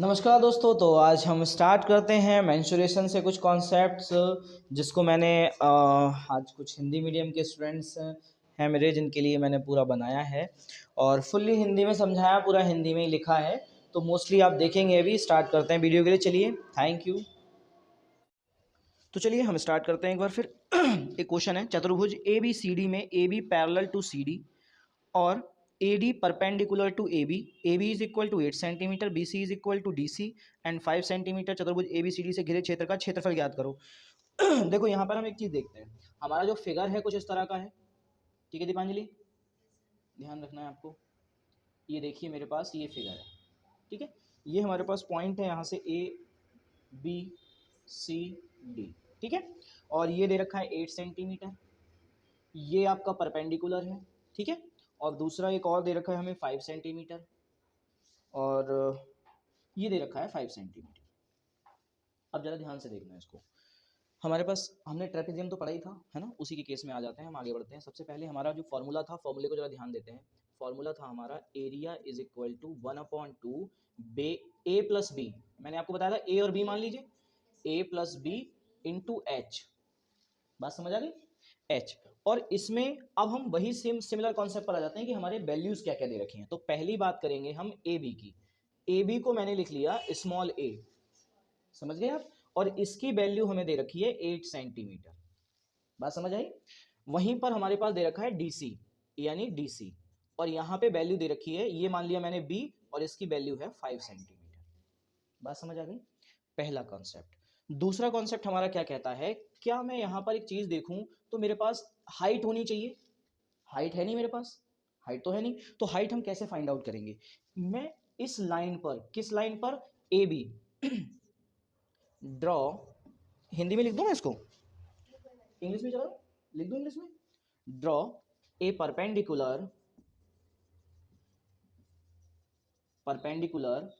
नमस्कार दोस्तों। तो आज हम स्टार्ट करते हैं मेंसुरेशन से कुछ कॉन्सेप्ट्स जिसको मैंने आज कुछ हिंदी मीडियम के स्टूडेंट्स हैं मेरे, जिनके लिए मैंने पूरा बनाया है और फुल्ली हिंदी में समझाया, पूरा हिंदी में ही लिखा है। तो मोस्टली आप देखेंगे। अभी स्टार्ट करते हैं वीडियो के लिए। चलिए, थैंक यू। तो चलिए हम स्टार्ट करते हैं एक बार फिर। एक क्वेश्चन है, चतुर्भुज ए बी सी डी में A B parallel to C D और AD perpendicular to AB is equal to 8 centimetre, BC is equal to DC and 5 centimetre. चतुर्भुज ABCD से घिरे क्षेत्र का क्षेत्रफल ज्ञात करो। देखो यहाँ पर हम एक चीज देखते हैं, हमारा जो फिगर है कुछ इस तरह का है। ठीक है दीपांजलि, ध्यान रखना है आपको। ये देखिए मेरे पास ये फिगर है। ठीक है, ये हमारे पास पॉइंट है यहाँ से ABCD। ठीक है, और ये दे रखा है 8 सेंटीमीटर। ये आपका परपेंडिकुलर है। ठीक है, और दूसरा एक और दे रखा है हमें 5 सेंटीमीटर, और ये दे रखा है 5 सेंटीमीटर। अब ज़रा ध्यान से देखना है इसको। हमारे पास हमने ट्रेपेजियम तो पढ़ा ही था, है ना। उसी के केस में आ जाते हैं, हम आगे बढ़ते हैं। सबसे पहले हमारा जो फॉर्मूला था, फॉर्मूले को जरा ध्यान देते हैं। फॉर्मूला था हमारा area is equal to 1/2 A plus B. मैंने आपको बताया था ए और बी मान लीजिए, A plus B into H. बात समझ आ गई, एच। और इसमें अब हम वही सेम सिमिलर कॉन्सेप्ट पर आ जाते हैं कि हमारे वैल्यूज क्या क्या दे रखी हैं। तो पहली बात करेंगे हम ए बी की। ए बी को मैंने लिख लिया स्मॉल ए, समझ गए आप। और इसकी वैल्यू हमें दे रखी है 8 सेंटीमीटर। बात समझ आई। वहीं पर हमारे पास दे रखा है डीसी, यानी डीसी, और यहां पे वैल्यू दे रखी है, ये मान लिया मैंने बी, और इसकी वैल्यू है 5 सेंटीमीटर। बात समझ आ गई, पहला कॉन्सेप्ट। दूसरा कॉन्सेप्ट हमारा क्या कहता है, क्या मैं यहां पर एक चीज देखूं तो मेरे पास हाइट होनी चाहिए। हाइट है नहीं मेरे पास, हाइट तो है नहीं। तो हाइट हम कैसे फाइंड आउट करेंगे। मैं इस लाइन पर, किस लाइन पर, ए बी ड्रॉ, हिंदी में लिख दूं मैं इसको, इंग्लिश में, चलो लिख दूं इंग्लिश में। Draw a perpendicular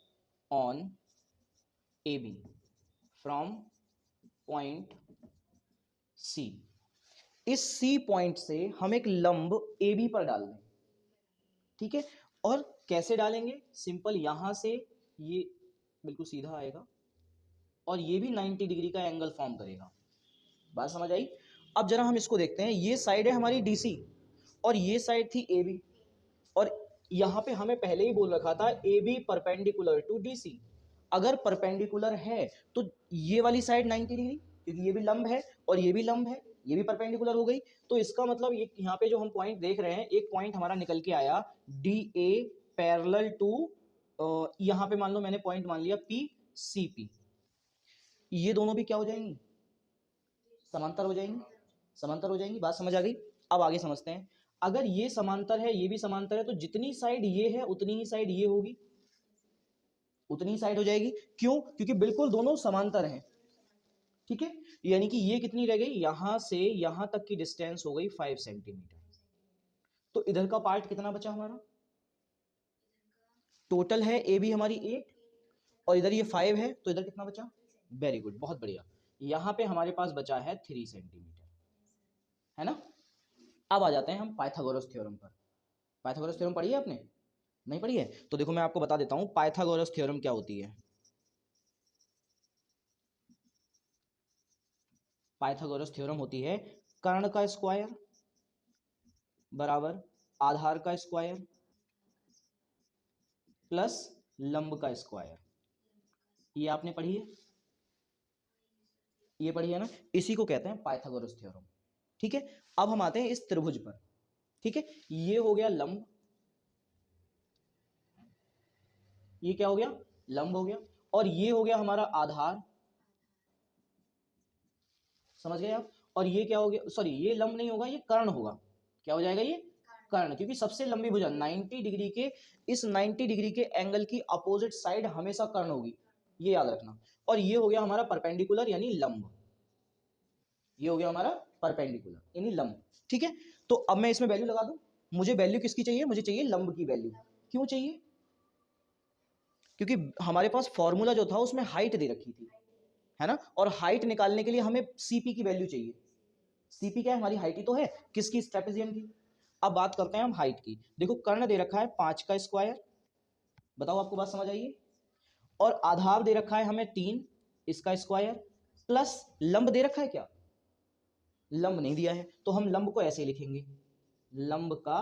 on A B from point C. इस सी पॉइंट से हम एक लंब ए बी पर डाल दें। ठीक है, और कैसे डालेंगे, सिंपल, यहां से ये बिल्कुल सीधा आएगा और ये भी 90 डिग्री का एंगल फॉर्म करेगा। बात समझ आई। अब जरा हम इसको देखते हैं। ये साइड है हमारी डीसी और ये साइड थी ए बी, और यहां पे हमें पहले ही बोल रखा था A B perpendicular to DC. अगर परपेंडिकुलर है तो ये वाली साइड 90 डिग्री, क्योंकि ये भी लंब है और ये भी लंब है, ये भी परपेंडिकुलर हो गई। तो इसका मतलब ये यहाँ पे जो हम पॉइंट देख रहे हैं, एक पॉइंट हमारा निकल के आया डी ए पैरेलल टू, यहाँ पे मान लो मैंने पॉइंट मान लिया पी सी पी। ये दोनों भी क्या हो जाएंगी, समांतर हो जाएंगी, समांतर हो जाएंगी। बात समझ आ गई। अब आगे समझते हैं। अगर ये समांतर है, ये भी समांतर है, तो जितनी साइड ये है उतनी ही साइड ये होगी, उतनी ही साइड हो जाएगी। क्यों, क्योंकि बिल्कुल दोनों समांतर हैं। ठीक है, यानी कि ये कितनी रह गई, यहां से यहां तक की डिस्टेंस हो गई 5 सेंटीमीटर। तो इधर का पार्ट कितना बचा हमारा, टोटल है ए बी हमारी 8 और इधर ये 5 है, तो इधर कितना बचा, वेरी गुड, बहुत बढ़िया। यहां पे हमारे पास बचा है 3 सेंटीमीटर, है ना। अब आ जाते हैं हम पाइथागोरस थ्योरम पर। पाइथागोरस थ्योरम पढ़ी है आपने, नहीं पढ़ी है? तो देखो मैं आपको बता देता हूं पाइथागोरस थ्योरम क्या होती है। पाइथागोरस थ्योरम होती है कर्ण का स्क्वायर बराबर आधार का स्क्वायर प्लस लंब का स्क्वायर। ये आपने पढ़ी है, ये पढ़ी है ना। इसी को कहते हैं पाइथागोरस थ्योरम। ठीक है, अब हम आते हैं इस त्रिभुज पर। ठीक है, ये हो गया लंब, ये क्या हो गया, लंब हो गया, और ये हो गया हमारा आधार, समझ गए आप। और ये क्या हो गया, सॉरी ये लंब नहीं होगा, ये कर्ण होगा। क्या हो जाएगा ये, कर्ण, क्योंकि सबसे लंबी भुजा 90 डिग्री के, इस 90 डिग्री के एंगल की अपोजिट साइड हमेशा कर्ण होगी, ये याद रखना। और ये हो गया हमारा परपेंडिकुलर यानी लंब, ये हो गया हमारा परपेंडिकुलर यानी लंब। ठीक है, तो अब मैं इसमें वैल्यू लगा दूं। मुझे वैल्यू किसकी चाहिए, मुझे चाहिए लंब की वैल्यू। क्यों चाहिए, क्योंकि हमारे पास फॉर्मूला जो था उसमें हाइट दे रखी थी, है ना। और हाइट निकालने के लिए हमें सीपी की वैल्यू चाहिए। सीपी क्या है, हमारी हाइट ही तो है, किसकी, ट्रेपेजियम की। अब बात करते हैं हम हाइट की। देखो कर्ण दे रखा है 5 का स्क्वायर, बताओ आपको बात समझ आइए। और आधार दे रखा है हमें 3, इसका स्क्वायर प्लस लंब दे रखा है क्या, लंब नहीं दिया है, तो हम लंब को ऐसे लिखेंगे लंब का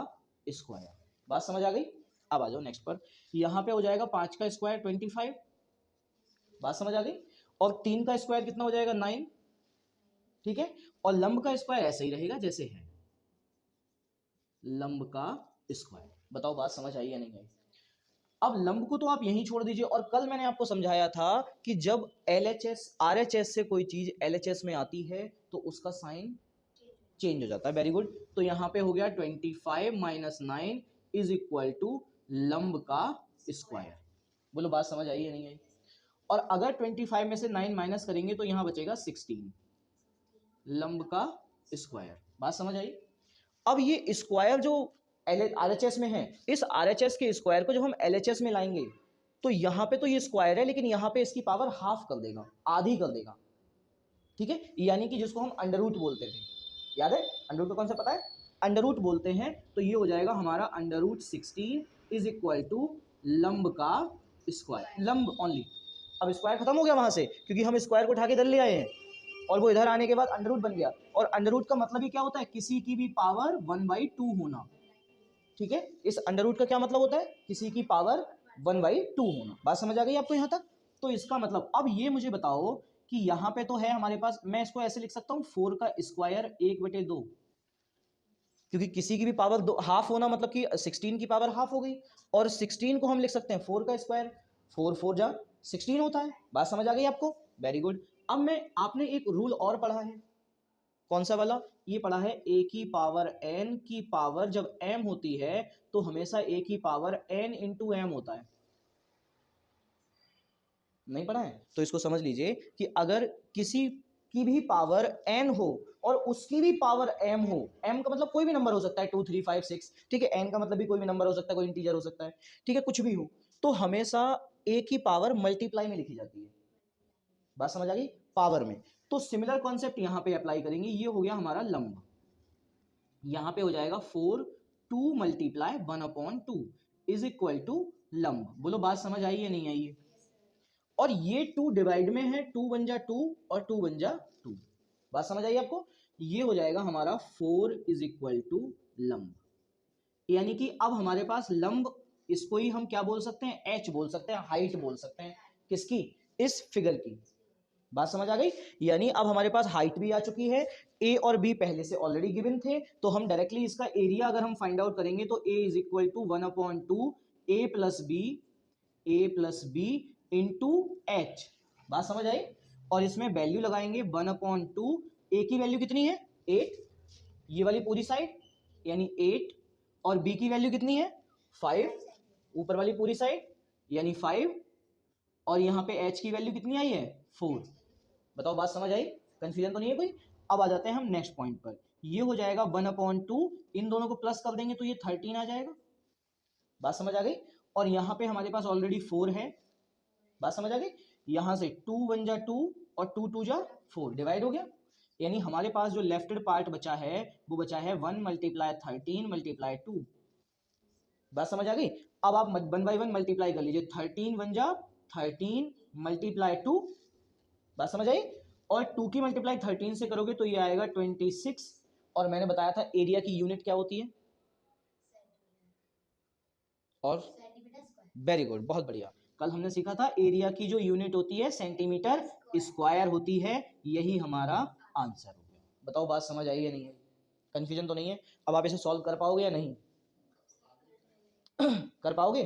स्क्वायर। बात समझ आ गई। अब आ जाओ नेक्स्ट पर, यहां पे हो जाएगा 5 का स्क्वायर 25, बात समझ आ गई, और 3 का स्क्वायर कितना हो जाएगा 9, ठीक है, और लंब का स्क्वायर ऐसे ही रहेगा जैसे है, लंब का स्क्वायर। बताओ बात समझ आई या नहीं आई। अब लंब को तो आप यहीं छोड़ दीजिए, और कल मैंने आपको समझाया था कि जब LHS RHS से कोई चीज LHS में आती है तो उसका साइन चेंज हो जाता है। Very good. तो यहां पे हो गया 25 माइनस 9 इज इक्वल टू लंब का स्क्वायर। बोलो बात समझ आई या नहीं आई। और अगर 25 में से 9 माइनस करेंगे तो यहां बचेगा 16, लंब का स्क्वायर। बात समझ आई। अब ये स्क्वायर जो RHS में है, इस RHS के स्क्वायर को जब हम LHS में लाएंगे तो यहां पे तो ये स्क्वायर है, लेकिन यहां पे इसकी पावर हाफ कर देगा, आधी कर देगा, ठीक है, यानी कि जिसको हम अंडर रूट बोलते थे, याद है अंडर रूट का कौन सा पता है, अंडर रूट बोलते हैं। तो ये हो जाएगा हमारा under root 16 is equal to लंब का स्क्वायर, लंब ओनली। अब स्क्वायर खत्म हो गया वहां से, क्योंकि हम स्क्वायर को उठा के इधर ले आए हैं, और वो इधर आने के बाद अंडर रूट बन गया। और अंडर रूट का मतलब ही क्या होता है, किसी की भी पावर 1/2 होना, ठीक है। इस अंडर रूट का क्या मतलब होता है, किसी की पावर 1/2 होना। बात समझ आ गई आपको यहाँ तक। तो इसका मतलब अब ये मुझे बताओ कि यहाँ पे तो है हमारे पास, मैं इसको ऐसे लिख सकता हूँ 4 का स्क्वायर 1/2, क्योंकि किसी की भी पावर हाफ होना मतलब कि 16 की पावर हाफ हो गई। और 16 को हम लिख सकते हैं 4 का स्क्वायर, 4 4 जा 16 होता है। बात समझ आ गई आपको, वेरी गुड। अब मैं आपने एक रूल और पढ़ा है, कौन सा वाला, ये पढ़ा है a की पावर n की पावर जब m होती है तो हमेशा a की पावर n इंटू m होता है। नहीं पढ़ा है तो इसको समझ लीजिए कि अगर किसी की भी पावर n हो और उसकी भी पावर m हो, m का मतलब कोई भी नंबर हो सकता है 2 3 5 6, ठीक है, n का मतलब भी कोई भी नंबर हो सकता है, कोई इंटीजर हो सकता है, ठीक है, कुछ भी हो, तो हमेशा a की पावर मल्टीप्लाई में लिखी जाती है। बात समझ आ गई, पावर में। तो सिमिलर कॉन्सेप्ट यहां पे अप्लाई करेंगे। ये हो गया हमारा लंब, यहां पे हो जाएगा 4 2 मल्टीप्लाई 1/2 इज इक्वल टू लंब। बोलो बात समझ आई या नहीं आई है। और ये 2 डिवाइड में है, 2 बन जा 2 और 2 बन जा 2। बात समझ आई आपको। ये हो जाएगा हमारा 4 इज इक्वल टू लंब, यानी कि अब हमारे पास लंब, इसको ही हम क्या बोल सकते हैं, h बोल सकते हैं, हाइट बोल सकते हैं, किसकी, इस फिगर की। बात समझ आ गई। यानी अब हमारे पास हाइट भी आ चुकी है, a और b पहले से ऑलरेडी गिवन थे, तो हम डायरेक्टली इसका एरिया अगर हम फाइंड आउट करेंगे तो a is equal to 1/2 a plus B into H. बात समझ आई। और इसमें वैल्यू लगाएंगे 1/2, a की वैल्यू कितनी है 8, ये वाली पूरी साइड यानी 8, और b की वैल्यू कितनी है 5, ऊपर वाली पूरी साइड यानी 5, और यहाँ पे h की वैल्यू कितनी आई है 4। बताओ बात समझ आई, कंफ्यूजन तो नहीं है कोई। अब आ जाते हैं हम नेक्स्ट पॉइंट पर। ये हो जाएगा 1/2, इन दोनों को प्लस कर देंगे तो ये 13 आ जाएगा। बात समझ आ गई। और यहाँ पे हमारे पास ऑलरेडी 4 है। बात समझ आ गई। यहां से 2 1 जा 2 और 2 2 जा 4 डिवाइड हो गया, यानी हमारे पास जो लेफ्टेड पार्ट बचा है वो बचा है 1 मल्टीप्लाई 13 मल्टीप्लाई 2। बात समझ आ गई। अब आप 1 बाई 1 मल्टीप्लाई कर लीजिए, 13 1 जा 13 मल्टीप्लाई 2। बात समझ आई। और 2 की मल्टीप्लाई 13 से करोगे तो ये आएगा 26। और मैंने बताया था एरिया की यूनिट क्या होती है, और वेरी गुड, बहुत बढ़िया। कल हमने सीखा था एरिया की जो यूनिट होती है सेंटीमीटर स्क्वायर होती है। यही हमारा आंसर हो गया। बताओ बात समझ आई या नहीं है, कंफ्यूजन तो नहीं है। अब आप इसे सॉल्व कर पाओगे या नहीं कर पाओगे।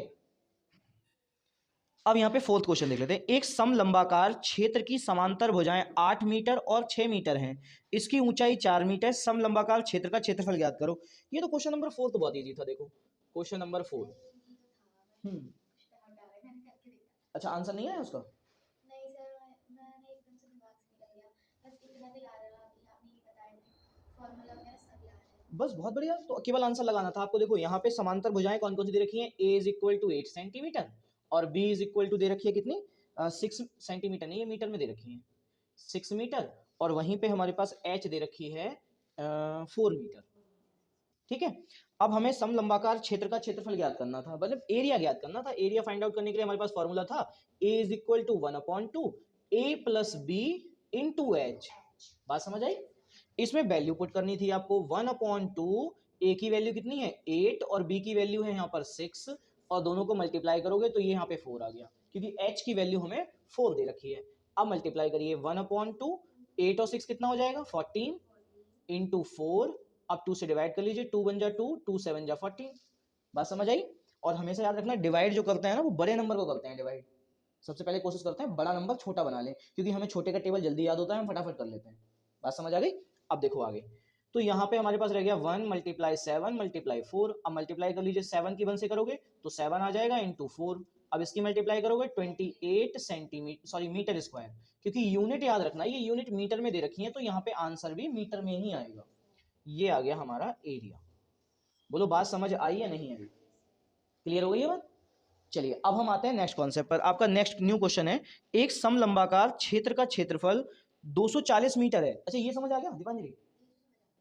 अब यहाँ पे फोर्थ क्वेश्चन देख लेते हैं। एक समलंबाकार क्षेत्र की समांतर भुजाएं 8 मीटर और 6 मीटर हैं, इसकी ऊंचाई 4 मीटर, समलंबाकार क्षेत्र का क्षेत्रफल ज्ञात करो। ये तो क्वेश्चन नंबर 4 तो बहुत इजी था। देखो क्वेश्चन नंबर 4। अच्छा आंसर नहीं आया उसका। नहीं सर, मैंने एकदम से दिमाग से निकल गया, बस इतना तो याद रहा कि आपने ये बताया था, फॉर्मूला वगैरह सब याद है। बस बहुत बढ़िया, तो केवल आंसर लगाना था आपको। देखो यहाँ पे समांतर भुजाएं कौन कौन सी दे रखी हैं, a is equal to 8 centimetre और b इज इक्वल टू दे रखी है कितनी 6 सेंटीमीटर, नहीं ये मीटर में दे रखी है 6 मीटर, और वहीं पे हमारे पास h दे रखी है 4 मीटर, ठीक है। अब हमें समलंबाकार क्षेत्र का क्षेत्रफल ज्ञात करना था, मतलब एरिया ज्ञात करना था। एरिया फाइंड आउट करने के लिए हमारे पास फॉर्मूला था a is equal to 1/2 a plus B into H. बात समझ आई? इसमें वैल्यू पुट करनी थी आपको 1/2। a की वैल्यू कितनी है 8 और b की वैल्यू है यहाँ पर 6, और दोनों को मल्टीप्लाई करोगे तो ये यहाँ पे 4 आ गया, क्योंकि h की वैल्यू हमें 4 दे रखी है। अब मल्टीप्लाई करिए 1/2, 8 और 6 कितना हो जाएगा 14 इंटू 4। अब 2 से डिवाइड कर लीजिए, 2 बन जा 2, 2 7 जा 14। बात समझ आई? और हमेशा याद रखना डिवाइड जो करते हैं ना वो बड़े नंबर को करते हैं डिवाइड। सबसे पहले कोशिश करते हैं बड़ा नंबर छोटा बना लें, क्योंकि हमें छोटे का टेबल जल्दी याद होता है, हम फटाफट कर लेते हैं। बात समझ आ गई? अब देखो आगे, तो यहाँ पे हमारे पास रह गया 1 मल्टीप्लाई 7 मल्टीप्लाई 4। अब मल्टीप्लाई कर लीजिए, 7 की 1 से करोगे तो 7 आ जाएगा इंटू 4। अब इसकी मल्टीप्लाई करोगे 28 सेंटीमीटर, सॉरी मीटर स्क्वायर, क्योंकि यूनिट याद रखना, ये यूनिट मीटर में दे रखी है, तो यहाँ पे आंसर भी मीटर में ही आएगा। ये आ गया हमारा एरिया। बोलो बात समझ आई या नहीं आई? क्लियर हो गई है बात? चलिए अब हम आते हैं नेक्स्ट कॉन्सेप्ट पर। आपका नेक्स्ट न्यू क्वेश्चन है, एक समलंबाकार क्षेत्र का क्षेत्रफल 240 मीटर है। अच्छा ये समझ आ गया दीपांजलि?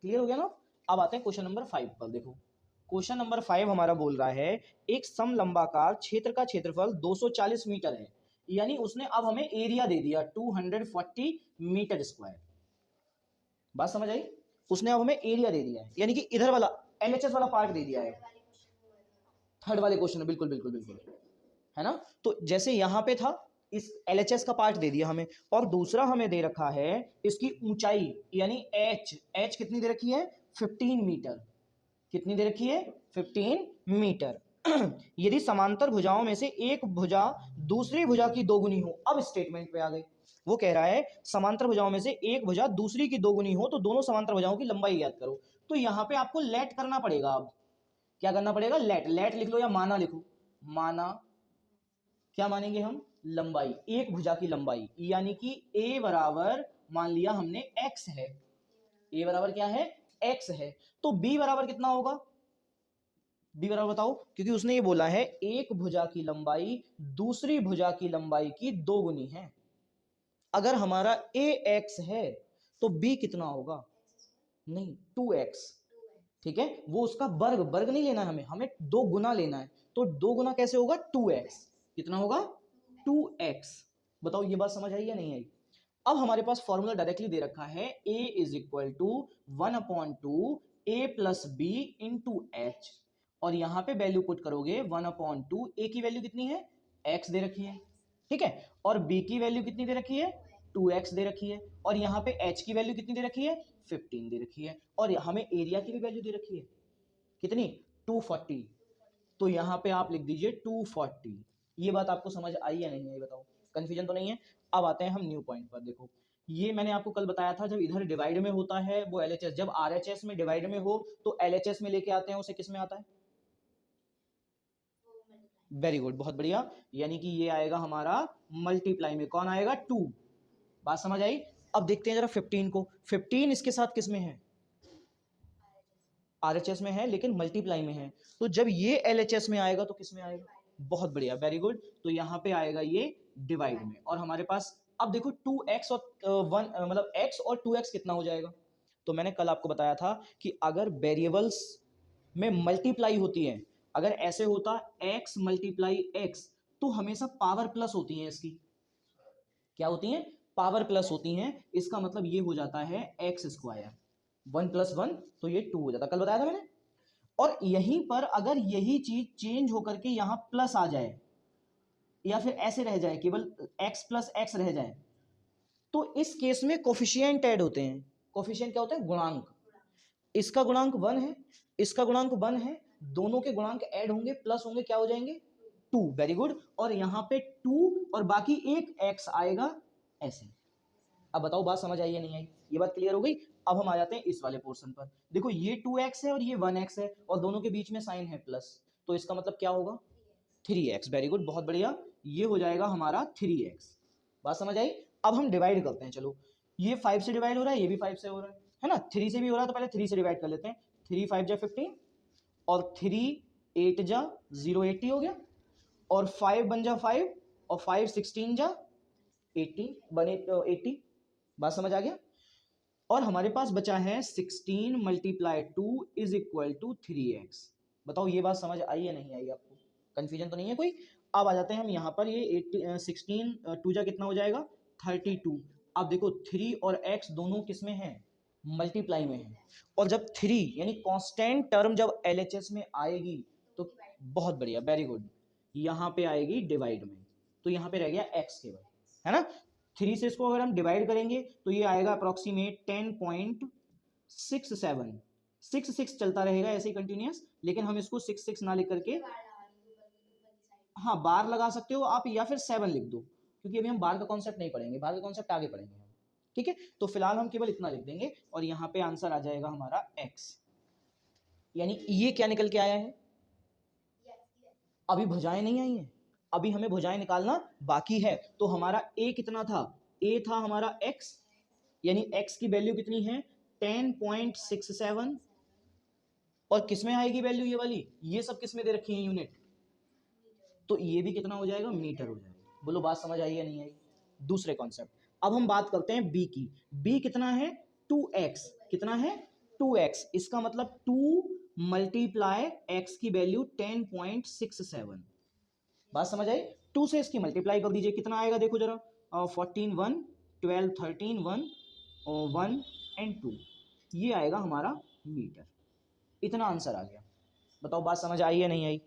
क्लियर हो गया ना? अब आते हैं क्वेश्चन नंबर 5 पर। देखो क्वेश्चन नंबर 5 हमारा बोल रहा है एक समलंबाकार क्षेत्र का क्षेत्रफल 240 मीटर है, यानी उसने अब हमें एरिया दे दिया 240 मीटर स्क्वायर। बात समझ आई? उसने अब हमें एरिया दे दिया है, यानी कि इधर वाला एलएचएस वाला पार्ट दे दिया है। थर्ड वाले क्वेश्चन में बिल्कुल बिल्कुल बिल्कुल है ना। तो जैसे यहां पे था इस एलएचएस का पार्ट दे दिया हमें, और दूसरा हमें दे रखा है इसकी ऊंचाई, यानी एच कितनी दे रखी है 15 मीटर। कितनी दे रखी है 15 मीटर। यदि समांतर भुजाओं में से एक भुजा दूसरी भुजा की दोगुनी हो। अब स्टेटमेंट पे आ गए, वो कह रहा है समांतर भुजाओं में से एक भुजा दूसरी की दोगुनी हो तो दोनों समांतर भुजाओं की लंबाई ज्ञात करो। तो यहां पे आपको लेट करना पड़ेगा। अब क्या करना पड़ेगा? लेट। लेट लिख लो या माना लिखो। माना, क्या मानेंगे हम? लंबाई, एक भुजा की लंबाई, यानी कि a बराबर मान लिया हमने x है। a बराबर क्या है? x है। तो b बराबर कितना होगा? b बराबर बताओ, क्योंकि उसने ये बोला है एक भुजा की लंबाई दूसरी भुजा की लंबाई की दोगुनी है। अगर हमारा a x है तो b कितना होगा? नहीं 2x। ठीक है, वो उसका वर्ग, वर्ग नहीं लेना है हमें, हमें 2 गुना लेना है। तो 2 गुना कैसे होगा? 2x। कितना होगा? 2x। बताओ ये बात समझ आई या नहीं आई? अब हमारे पास फॉर्मूला डायरेक्टली दे रखा है a is equal to 1/2 a plus B into H, और यहां पे वैल्यू पुट करोगे 1/2। a की वैल्यू कितनी है? x दे रखी है, ठीक है, और b की वैल्यू कितनी दे रखी है? 2x दे रखी है, और यहाँ पे h की वैल्यू कितनी दे रखी है? 15 दे रखी है, और हमें एरिया की भी वैल्यू दे रखी है कितनी? 240। तो यहाँ पे आप लिख दीजिए 240। ये बात आपको समझ आई या नहीं आई बताओ? कंफ्यूजन तो नहीं है? अब आते हैं हम न्यू पॉइंट पर। देखो ये मैंने आपको कल बताया था, जब इधर डिवाइड में होता है वो एलएचएस, जब आरएचएस में डिवाइड में हो तो एलएचएस में लेके आते हैं उसे किस में आता है? वेरी गुड, बहुत बढ़िया। यानी कि ये आएगा हमारा मल्टीप्लाई में। कौन आएगा? 2। बात समझ आई? अब देखते हैं जरा 15 को। 15 इसके साथ किस में है? आरएचएस में है, लेकिन मल्टीप्लाई में है। तो जब ये एलएचएस में आएगा तो किस में आएगा? बहुत बढ़िया, वेरी गुड। तो यहाँ पे आएगा ये डिवाइड में, और हमारे पास अब देखो 2x और 1 मतलब x और 2x कितना हो जाएगा? तो मैंने कल आपको बताया था कि अगर वेरिएबल्स में मल्टीप्लाई होती है, अगर ऐसे होता x मल्टीप्लाई x, तो हमेशा पावर प्लस होती है इसकी। क्या होती हैं? पावर प्लस होती हैं। इसका मतलब ये हो जाता है एक्स स्क्वायर। 1 + 1 तो ये 2 हो जाता, कल बताया था मैंने। और यहीं पर अगर यही चीज चेंज होकर के यहां प्लस आ जाए, या फिर ऐसे रह जाए, केवल x + x रह जाए, तो इस केस में कोफिशिएंट ऐड होते हैं। कोफिशिएंट क्या होता है? गुणांक। इसका गुणांक 1 है, इसका गुणांक 1 है, दोनों के गुणांक ऐड होंगे, प्लस होंगे, क्या हो जाएंगे? 2। Very good. और यहाँ पे 2 और बाकी एक x आएगा ऐसे। अब बताओ बात समझ आई या नहीं आई? ये बात क्लियर हो गई? अब हम आ जाते हैं इस वाले पोर्शन पर। देखो ये 2x है और ये 1x है, और दोनों के बीच में साइन है प्लस, तो इसका मतलब क्या होगा? 3x। वेरी गुड, बहुत बढ़िया। ये हो जाएगा हमारा 3x। बात समझ आई? अब हम डिवाइड करते हैं। चलो ये 5 से डिवाइड हो रहा है, ये भी 5 से हो रहा है ना, 3 से भी हो रहा है, तो पहले 3 से डिवाइड कर लेते हैं। 3 5 जा 15, और 3 8 जा 0 80 हो गया, और 5 बन जा 5, और 5 16 जा 80 बने 80। बात समझ आ गया? और हमारे पास बचा है 16 multiply 2 is equal to 3x। बताओ ये बात समझ आई या नहीं आई आपको? कंफ्यूजन तो नहीं है कोई? अब आ जाते हैं हम यहाँ पर, ये 16 टू जा कितना हो जाएगा 32। अब देखो 3 और x दोनों किस में है? मल्टीप्लाई में है। और जब 3 यानी कांस्टेंट टर्म जब LHS में आएगी तो बहुत बढ़िया, वेरी गुड, यहाँ पे आएगी डिवाइड में, तो यहाँ पे रह गया x केवल, है ना। 3 से इसको अगर हम डिवाइड करेंगे तो ये आएगा अप्रोक्सीमेट 10.67। 6 चलता रहेगा ऐसे ही कंटिन्यूस, लेकिन हम इसको 6 ना लिख करके, हाँ बार लगा सकते हो आप या फिर 7 लिख दो, क्योंकि अभी हम बार का कॉन्सेप्ट नहीं पढ़ेंगे, बार का कॉन्सेप्ट आगे पढ़ेंगे हम, ठीक है। तो फिलहाल हम केवल इतना लिख देंगे और यहाँ पे आंसर आ जाएगा हमारा x। यानी ये क्या निकल के आया है? अभी भुजाएं नहीं आई हैं, अभी हमें भुजाएं निकालना बाकी है। तो हमारा a कितना था? a था हमारा x, यानी x की वैल्यू कितनी है 10.67। और किस में आएगी वैल्यू ये वाली? ये सब किस में दे रखी है यूनिट? तो ये भी कितना हो जाएगा? मीटर हो जाएगा। बोलो बात समझ आई या नहीं आई? दूसरे कॉन्सेप्ट। अब हम बात करते हैं b की। b कितना है? 2x। कितना है? 2x। इसका मतलब 2 मल्टीप्लाई x की वैल्यू 10.67। बात समझ आई? 2 से इसकी मल्टीप्लाई कर दीजिए, कितना आएगा देखो जरा, 14 1 12 13 1 1 एंड 2, ये आएगा हमारा मीटर। इतना आंसर आ गया। बताओ बात समझ आई या नहीं आई?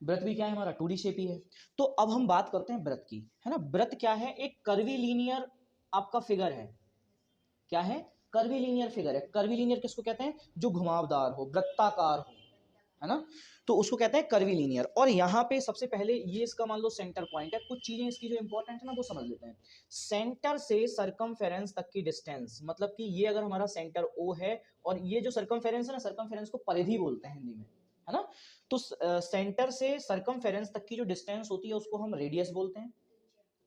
वृत्त भी क्या है हमारा? 2D शेप ही है। तो अब हम बात करते हैं वृत्त की, है ना। वृत्त क्या है? एक कर्वी लीनियर आपका फिगर है। क्या है? कर्वी लीनियर फिगर है। कर्वी लीनियर किसको कहते हैं? जो घुमावदार हो, वृत्ताकार हो, है ना, तो उसको कहते हैं कर्वी लीनियर। और यहाँ पे सबसे पहले ये इसका मान लो सेंटर पॉइंट है। कुछ चीजें इसकी जो इंपॉर्टेंट है ना वो समझ लेते हैं। सेंटर से सरकमफेरेंस तक की डिस्टेंस, मतलब कि ये अगर हमारा सेंटर O है और ये जो सरकमफेरेंस है ना, सरकमफेरेंस को परिधि बोलते हैं हिंदी में, है ना। तो सेंटर से सरकमफेरेंस तक की जो डिस्टेंस होती है उसको हम रेडियस बोलते हैं,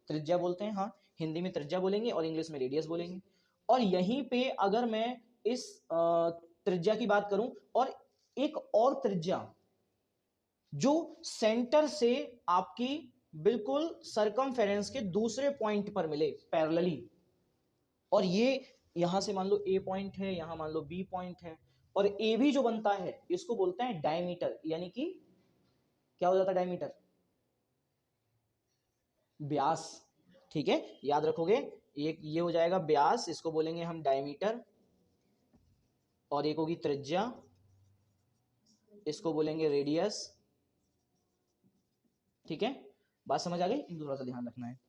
त्रिज्या बोलते हैं। हाँ, हिंदी में त्रिज्या बोलेंगे और इंग्लिश में रेडियस बोलेंगे। और यहीं पे अगर मैं इस त्रिज्या की बात करूं और एक और त्रिज्या जो सेंटर से आपकी बिल्कुल सरकमफेरेंस के दूसरे पॉइंट पर मिले पैरेलली, और ये यहां से मान लो ए पॉइंट है, यहां मान लो बी पॉइंट है, और ए भी जो बनता है इसको बोलते हैं डायमीटर। यानी कि क्या हो जाता है डायमीटर? व्यास। ठीक है, याद रखोगे। एक ये हो जाएगा व्यास, इसको बोलेंगे हम डायमीटर, और एक होगी त्रिज्या, इसको बोलेंगे रेडियस। ठीक है, बात समझ आ गई? इन थोड़ा सा ध्यान रखना है।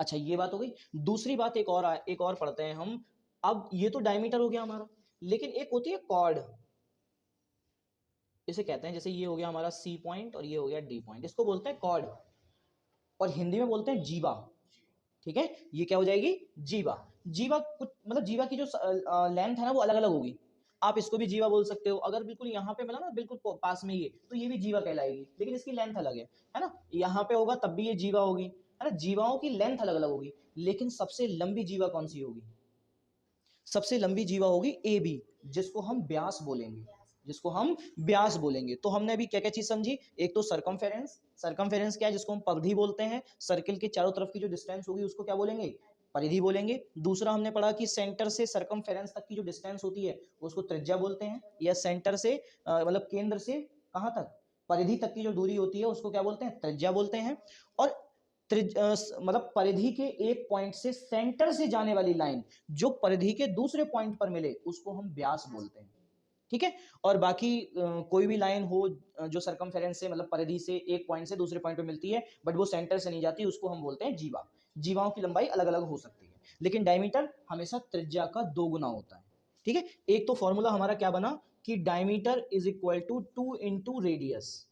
अच्छा, ये बात हो गई। दूसरी बात एक और पढ़ते हैं हम। अब ये तो डायमीटर हो गया हमारा, लेकिन एक होती है कॉर्ड, इसे कहते हैं, जैसे ये हो गया हमारा सी पॉइंट और ये हो गया डी पॉइंट, इसको बोलते हैं कॉर्ड, और हिंदी में बोलते हैं जीवा। ठीक है, ये क्या हो जाएगी? जीवा। जीवा कुछ मतलब जीवा की जो लेंथ है ना वो अलग अलग होगी। आप इसको भी जीवा बोल सकते हो। अगर बिल्कुल यहाँ पे मिला ना बिल्कुल पास में ये, तो ये भी जीवा कहलाएगी, लेकिन इसकी लेंथ अलग है ना। यहाँ पे होगा तब भी ये जीवा होगी, है ना। जीवाओं की लेंथ अलग अलग होगी, लेकिन सबसे लंबी जीवा कौन सी होगी? सबसे लंबी जीवा होगी ए बी, जिसको हम व्यास बोलेंगे, जिसको हम व्यास बोलेंगे। तो हमने अभी क्या क्या चीज समझी? एक तो सरकमफेरेंस। सरकमफेरेंस क्या है? जिसको हम परिधि बोलते हैं। सर्किल के चारों तरफ की जो डिस्टेंस होगी उसको क्या बोलेंगे? परिधि बोलेंगे। दूसरा हमने पढ़ा कि सेंटर से सरकमफेरेंस तक की जो डिस्टेंस होती है उसको त्रिज्या बोलते हैं, या सेंटर से मतलब केंद्र से कहां तक, परिधि तक की जो दूरी होती है उसको क्या बोलते हैं? त्रिज्या बोलते हैं। और मतलब परिधि के एक पॉइंट से सेंटर से जाने वाली लाइन जो परिधि के दूसरे पॉइंट पर मिले उसको हम व्यास बोलते हैं। ठीक है, और बाकी कोई भी लाइन हो जो सरकमफेरेंस से मतलब परिधि से एक पॉइंट से दूसरे पॉइंट पे मिलती है बट वो सेंटर से नहीं जाती, उसको हम बोलते हैं जीवा। जीवाओं की लंबाई अलग अलग हो सकती है, लेकिन डायमीटर हमेशा त्रिज्या का 2 गुना होता है। ठीक है, एक तो फॉर्मूला हमारा क्या बना कि diameter is equal to 2 into radius,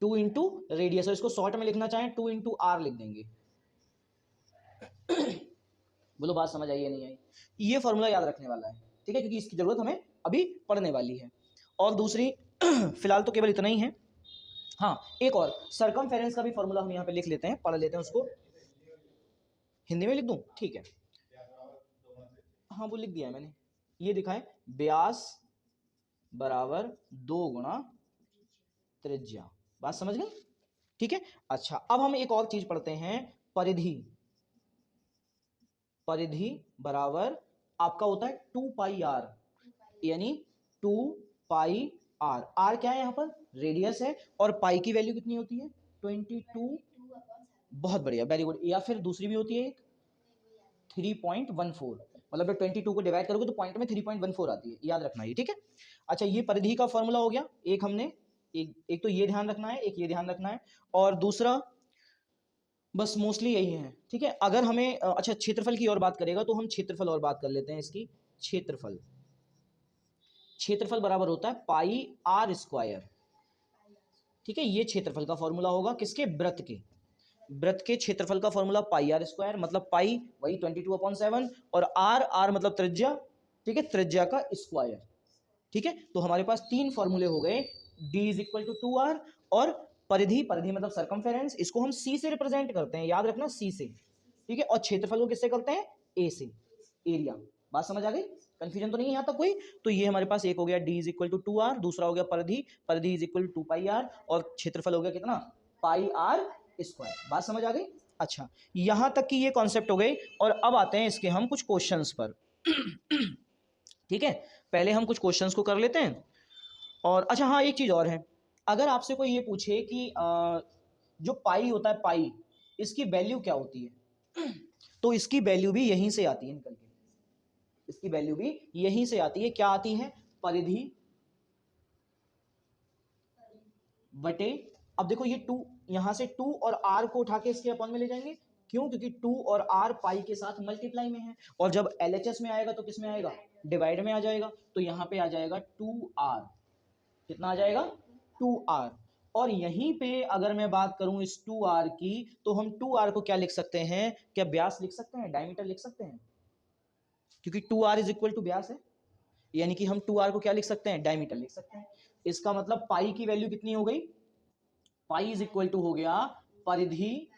2 into radius, और इसको शॉर्ट में लिखना चाहें 2 इंटू आर लिख देंगे। बोलो बात समझ आई या नहीं आई? ये फॉर्मूला याद रखने वाला है, ठीक है, क्योंकि इसकी जरूरत हमें अभी पढ़ने वाली है। और दूसरी फिलहाल तो केवल इतना ही है। हाँ, एक और सरकमफेरेंस का भी फॉर्मूला हम यहाँ पे लिख लेते हैं, पढ़ लेते हैं उसको। हिंदी में लिख दूं? ठीक है, हाँ वो लिख दिया है मैंने। ये दिखा है, व्यास बराबर 2 गुना त्रिज्या। बात समझ गए? ठीक है। अच्छा, अब हम एक और चीज पढ़ते हैं, परिधि। परिधि बराबर आपका होता है 2 पाई आर, यानी 2 पाई आर। आर क्या है यहाँ पर? रेडियस है, और पाई की वैल्यू कितनी होती है? 22। बहुत बढ़िया, वेरी गुड। या फिर दूसरी भी होती है एक 3.14, मतलब जब 22 को डिवाइड करोगे तो पॉइंट में 3.14 आती है, याद रखना ये, ठीक है। अच्छा, ये परिधि का फॉर्मूला हो गया। एक हमने एक तो ये ध्यान रखना है, एक ये ध्यान रखना है, और दूसरा बस मोस्टली यही है, ठीक है। अगर हमें अच्छा क्षेत्रफल की और बात करेगा तो हम क्षेत्रफल और बात कर लेते हैं इसकी। क्षेत्रफल, क्षेत्रफल बराबर होता है पाई आर स्क्वायर, ठीक है। ये क्षेत्रफल का फॉर्मूला होगा किसके? वृत्त के। वृत्त के क्षेत्रफल का फॉर्मूला पाई आर स्क्वायर, मतलब पाई वही 22/7, और आर, आर मतलब त्रिज्या, ठीक है, त्रिज्या का स्क्वायर, ठीक है। तो हमारे पास तीन फॉर्मूले हो गए, d is equal to 2r, और परिधि, परिधि मतलब सरकमफेरेंस, इसको हम c से रिप्रेजेंट करते हैं, याद रखना c से, ठीक है। और क्षेत्रफल को किससे करते हैं? a से, एरिया। बात समझ आ गई? कंफ्यूजन तो नहीं है यहां तक कोई? तो ये हमारे पास एक हो गया d is equal to 2r, दूसरा हो गया परिधि, परिधि is equal to 2 pi r, और क्षेत्रफल हो गया कितना? Pi R square. बात समझ आ गई? अच्छा, यहां तक की ये कॉन्सेप्ट हो गई, और अब आते हैं इसके हम कुछ क्वेश्चंस पर। ठीक है, पहले हम कुछ क्वेश्चंस को कर लेते हैं। और अच्छा हाँ, एक चीज और है, अगर आपसे कोई ये पूछे कि जो पाई होता है, पाई, इसकी वैल्यू क्या होती है, तो इसकी वैल्यू भी यहीं से आती है निकल के, इसकी वैल्यू भी यहीं से आती है। क्या आती है? परिधि बटे, अब देखो ये 2, यहां से 2 और r को उठा के इसके अपॉन में ले जाएंगे, क्यों? क्योंकि 2 और r पाई के साथ मल्टीप्लाई में है, और जब LHS में आएगा तो किस में आएगा? डिवाइड में आ जाएगा। तो यहां पे आ जाएगा 2r, कितना आ जाएगा? 2r। और यहीं पे अगर मैं बात करूं इस 2r की, तो हम 2r को क्या लिख सकते हैं? क्या व्यास लिख सकते हैं, डायमीटर लिख सकते हैं? क्योंकि 2r इज इक्वल टू व्यास है, यानी कि हम 2r को क्या लिख सकते हैं? डायमीटर लिख सकते हैं। इसका मतलब पाई की वैल्यू कितनी हो गई? पाई इज इक्वल टू हो गया परिधि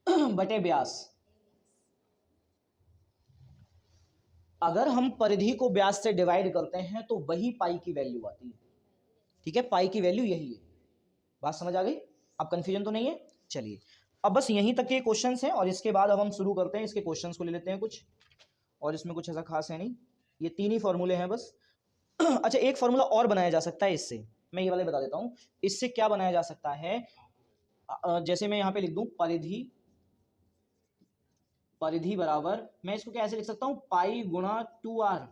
बटे व्यास। अगर हम परिधि को व्यास से डिवाइड करते हैं तो वही पाई की वैल्यू आती है, ठीक है। पाई की वैल्यू यही है। बात समझ आ गई? अब कंफ्यूजन तो नहीं है? चलिए, अब बस यहीं तक के क्वेश्चंस हैं, और इसके बाद अब हम शुरू करते हैं, इसके क्वेश्चंस को ले लेते हैं कुछ, और इसमें कुछ ऐसा खास है नहीं, ये तीन ही फॉर्मूले हैं बस। अच्छा, एक फॉर्मूला और बनाया जा सकता है इससे, मैं ये वाले बता देता हूं। इससे क्या बनाया जा सकता है? जैसे मैं यहां पे लिख दूं परिधि, परिधि बराबर, मैं इसको कैसे लिख सकता हूं? पाई गुणा 2r।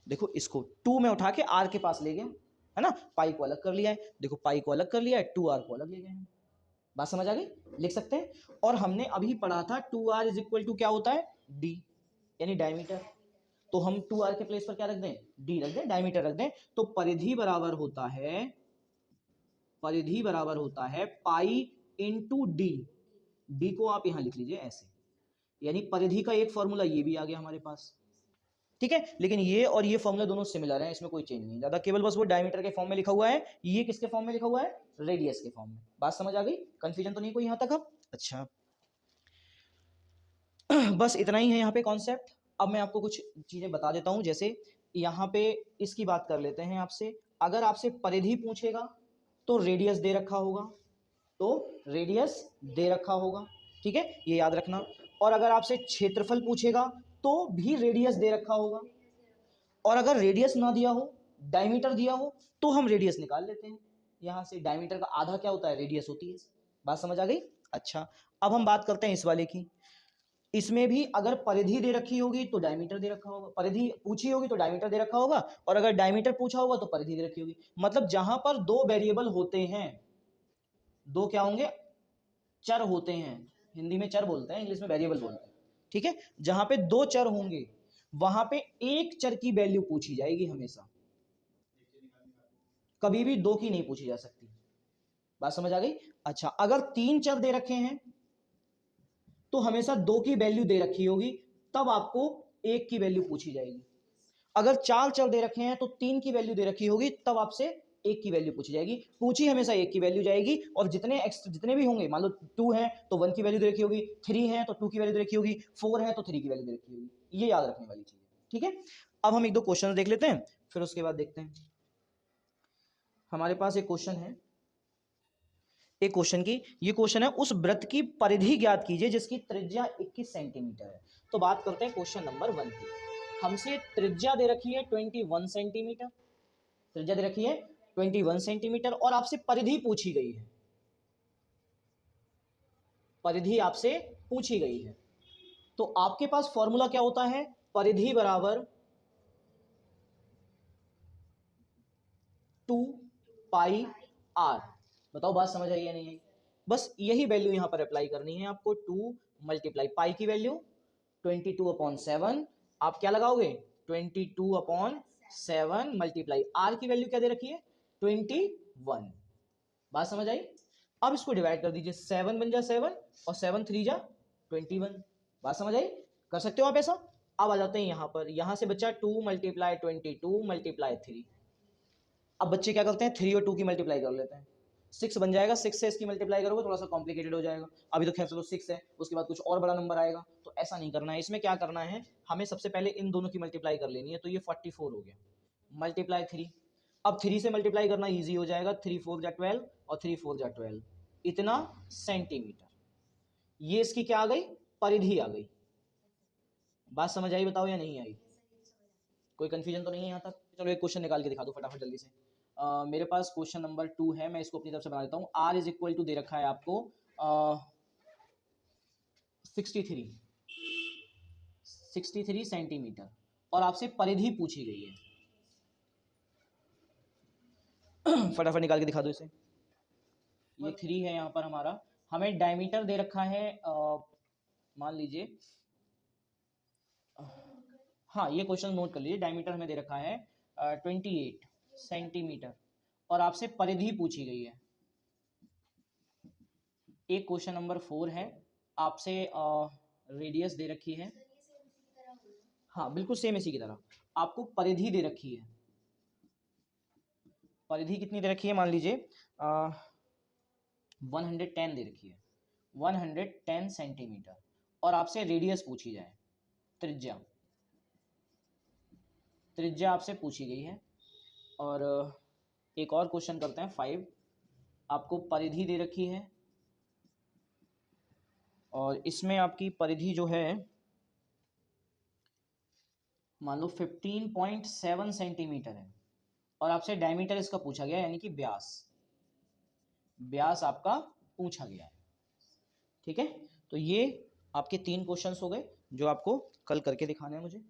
देखो, इसको 2 में उठा के r के पास ले गए, है ना, पाई को अलग कर लिया है, देखो पाई को अलग कर लिया है, 2r को अलग ले गए हैं। बात समझ आ गई? लिख सकते हैं। और हमने अभी पढ़ा था 2r इज इक्वल टू क्या होता है? d, यानी डायमीटर। तो हम 2r के प्लेस पर क्या रख दें? d रख दें, डायमीटर रख दें। तो परिधि बराबर होता है, परिधि बराबर होता है पाई इंटू डी। डी को आप यहां लिख लीजिए ऐसे, यानी परिधि का एक फॉर्मूला ये भी आ गया हमारे पास, ठीक है। लेकिन ये और ये फॉर्मूला दोनों सिमिलर हैं, इसमें कोई चेंज नहीं ज्यादा, केवल बस वो डायमीटर के फॉर्म में लिखा हुआ है, ये किसके फॉर्म में लिखा हुआ है? रेडियस के फॉर्म में। बात समझ आ गई? कंफ्यूजन तो नहीं कोई यहां तक? अब अच्छा, बस इतना ही है यहाँ पे कॉन्सेप्ट। अब मैं आपको कुछ चीजें बता देता हूं, जैसे यहाँ पे इसकी बात कर लेते हैं आपसे। अगर आपसे परिधि पूछेगा तो रेडियस दे रखा होगा, तो रेडियस दे रखा होगा, ठीक है, ये याद रखना। और अगर आपसे क्षेत्रफल पूछेगा तो भी रेडियस दे रखा होगा, और अगर रेडियस ना दिया हो, डायमीटर दिया हो, तो हम रेडियस निकाल लेते हैं यहां से। डायमीटर का आधा क्या होता है? रेडियस होती है। बात समझ आ गई? अच्छा, अब हम बात करते हैं इस वाले की। इसमें भी अगर परिधि दे रखी होगी तो डायमीटर दे रखा होगा, परिधि पूछी होगी तो डायमीटर दे रखा होगा, और अगर डायमीटर पूछा होगा तो परिधि दे रखी होगी। मतलब जहां पर दो वेरिएबल होते हैं, दो क्या होंगे? चर होते हैं। हिंदी में चर बोलते हैं, इंग्लिश में वेरिएबल बोलते हैं, ठीक है। जहां पे दो चर होंगे वहां पे एक चर की वैल्यू पूछी जाएगी हमेशा, कभी भी दो की नहीं पूछी जा सकती। बात समझ आ गई? अच्छा, अगर तीन चर दे रखे हैं तो हमेशा दो की वैल्यू दे रखी होगी, तब आपको एक की वैल्यू पूछी जाएगी। अगर चार चर दे रखे हैं तो तीन की वैल्यू दे रखी होगी, तब आपसे एक की वैल्यू पूछी जाएगी। पूछी हमेशा एक की वैल्यू जाएगी, और जितने भी होंगे, मान लो 2 है तो 1 की वैल्यू दे रखी होगी, 3 है तो 2 की वैल्यू दे रखी होगी, 4 है तो 3 की वैल्यू दे रखी होगी। ये याद रखने वाली चीज है, ठीक है। अब हम एक दो क्वेश्चन देख लेते हैं, फिर उसके बाद देखते हैं। हमारे पास एक क्वेश्चन है, एक क्वेश्चन की, ये क्वेश्चन है उस वृत्त की परिधि ज्ञात कीजिए जिसकी त्रिज्या 21 सेंटीमीटर है। तो बात करते हैं क्वेश्चन नंबर 1 की। हमसे त्रिज्या दे रखी है 21 सेंटीमीटर, त्रिज्या दे रखी है 21 सेंटीमीटर और आपसे परिधि पूछी गई है, परिधि आपसे पूछी गई है। तो आपके पास फॉर्मूला क्या होता है, परिधि बराबर 2 पाई आर। बताओ बात समझ आई या नहीं आई? बस यही वैल्यू यहां पर अप्लाई करनी है आपको। 2 मल्टीप्लाई पाई की वैल्यू 22/7, आप क्या लगाओगे 22/7 मल्टीप्लाई आर की वैल्यू क्या दे रखी है 21। बात समझ आई? अब इसको डिवाइड कर दीजिए, 7 बन जा 7 और 7 3 जा 21। बात समझ आई? कर सकते हो आप ऐसा। अब आ जाते हैं यहां पर, यहां से बच्चा 2 मल्टीप्लाई 22 मल्टीप्लाई 3। अब बच्चे क्या करते हैं 3 और 2 की मल्टीप्लाई कर लेते हैं, 6 बन जाएगा। 6 से इसकी मल्टीप्लाई करोगे थोड़ा सा कॉम्प्लिकेटेड हो जाएगा। अभी तो खैर चलो 6 है, उसके बाद कुछ और बड़ा नंबर आएगा, तो ऐसा नहीं करना है। इसमें क्या करना है, हमें सबसे पहले इन दोनों की मल्टीप्लाई कर लेनी है। तो ये 44 हो गया, मल्टीप्लाई 3। अब 3 से मल्टीप्लाई करना ईजी हो जाएगा, 3 4 जा 12 और 3 4 जा 12, इतना सेंटीमीटर। ये इसकी क्या आ गई, परिधि आ गई। बात समझ आई बताओ या नहीं आई? कोई कंफ्यूजन तो नहीं है यहाँ तक? चलो एक क्वेश्चन निकाल के दिखा दो फटाफट जल्दी से। मेरे पास क्वेश्चन नंबर 2 है, मैं इसको अपनी तरफ से बना देता हूँ। आर इज इक्वल टू दे रखा है आपको 63 सेंटीमीटर और आपसे परिधि पूछी गई है। फटाफट निकाल के दिखा दो इसे। ये 3 है यहाँ पर हमारा, हमें डायमीटर दे रखा है मान लीजिए, हाँ ये क्वेश्चन नोट कर लीजिए। डायमीटर हमें दे रखा है 28 सेंटीमीटर और आपसे परिधि पूछी गई है। एक क्वेश्चन नंबर 4 है, आपसे रेडियस दे रखी है, हाँ बिल्कुल सेम इसी की तरह। आपको परिधि दे रखी है, परिधि कितनी दे रखी है मान लीजिए 110 दे रखी है, 110 सेंटीमीटर और आपसे रेडियस पूछी जाए, त्रिज्या, त्रिज्या आपसे पूछी गई है। और एक और क्वेश्चन करते हैं 5, आपको परिधि दे रखी है और इसमें आपकी परिधि जो है मान लो 15.7 सेंटीमीटर है और आपसे डायमीटर इसका पूछा गया है, यानी कि व्यास, व्यास आपका पूछा गया है। ठीक है, तो ये आपके 3 क्वेश्चंस हो गए जो आपको कल करके दिखाने हैं मुझे।